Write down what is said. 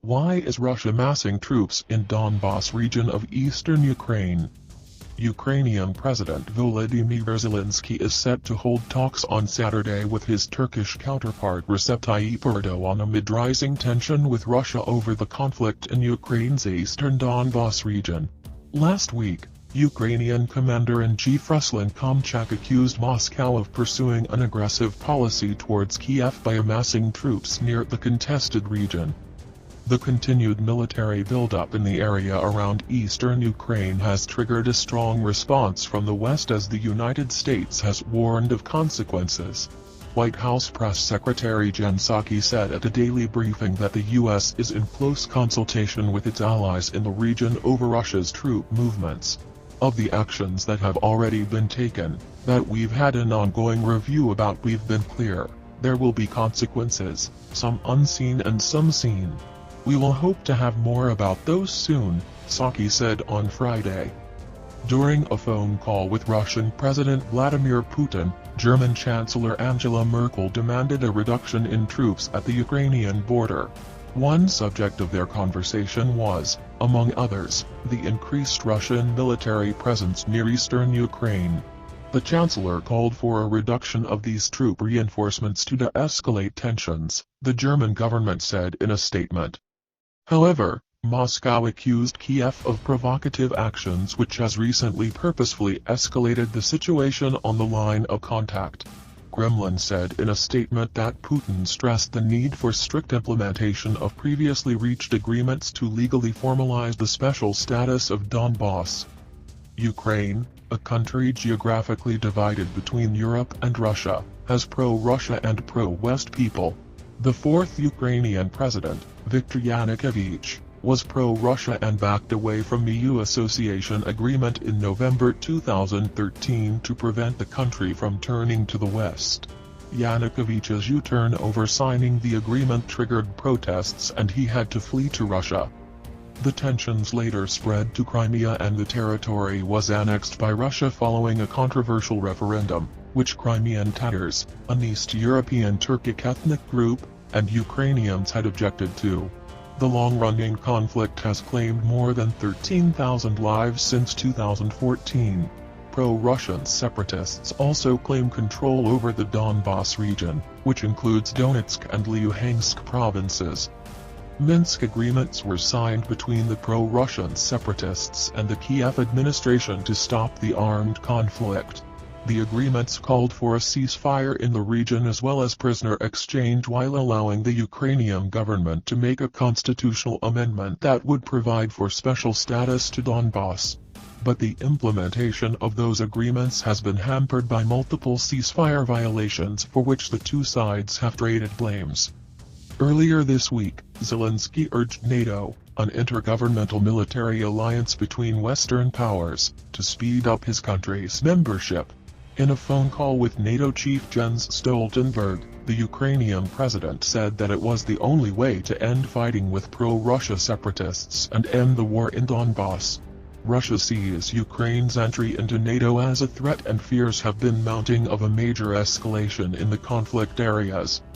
Why is Russia massing troops in Donbas region of eastern Ukraine? Ukrainian President Volodymyr Zelensky is set to hold talks on Saturday with his Turkish counterpart Recep Tayyip Erdogan amid rising tension with Russia over the conflict in Ukraine's eastern Donbas region. Last week, Ukrainian Commander-in-Chief Ruslan Kamchak accused Moscow of pursuing an aggressive policy towards Kiev by amassing troops near the contested region. The continued military buildup in the area around eastern Ukraine has triggered a strong response from the West as the United States has warned of consequences. White House Press Secretary Jen Psaki said at a daily briefing that the U.S. is in close consultation with its allies in the region over Russia's troop movements. Of the actions that have already been taken, that we've had an ongoing review about, we've been clear, there will be consequences, some unseen and some seen. We will hope to have more about those soon, Psaki said on Friday. During a phone call with Russian President Vladimir Putin, German Chancellor Angela Merkel demanded a reduction in troops at the Ukrainian border. One subject of their conversation was, among others, the increased Russian military presence near eastern Ukraine. The Chancellor called for a reduction of these troop reinforcements to de-escalate tensions, the German government said in a statement. However, Moscow accused Kiev of provocative actions which has recently purposefully escalated the situation on the line of contact. Kremlin said in a statement that Putin stressed the need for strict implementation of previously reached agreements to legally formalize the special status of Donbas. Ukraine, a country geographically divided between Europe and Russia, has pro-Russia and pro-West people. The fourth Ukrainian president, Viktor Yanukovych, was pro-Russia and backed away from EU association agreement in November 2013 to prevent the country from turning to the West. Yanukovych's U-turn over signing the agreement triggered protests and he had to flee to Russia. The tensions later spread to Crimea and the territory was annexed by Russia following a controversial referendum, which Crimean Tatars, an East European Turkic ethnic group, and Ukrainians had objected to. The long-running conflict has claimed more than 13,000 lives since 2014. Pro-Russian separatists also claim control over the Donbas region, which includes Donetsk and Luhansk provinces. Minsk agreements were signed between the pro-Russian separatists and the Kiev administration to stop the armed conflict. The agreements called for a ceasefire in the region as well as prisoner exchange while allowing the Ukrainian government to make a constitutional amendment that would provide for special status to Donbas. But the implementation of those agreements has been hampered by multiple ceasefire violations for which the two sides have traded blames. Earlier this week, Zelensky urged NATO, an intergovernmental military alliance between Western powers, to speed up his country's membership. In a phone call with NATO chief Jens Stoltenberg, the Ukrainian president said that it was the only way to end fighting with pro-Russia separatists and end the war in Donbas. Russia sees Ukraine's entry into NATO as a threat and fears have been mounting of a major escalation in the conflict areas.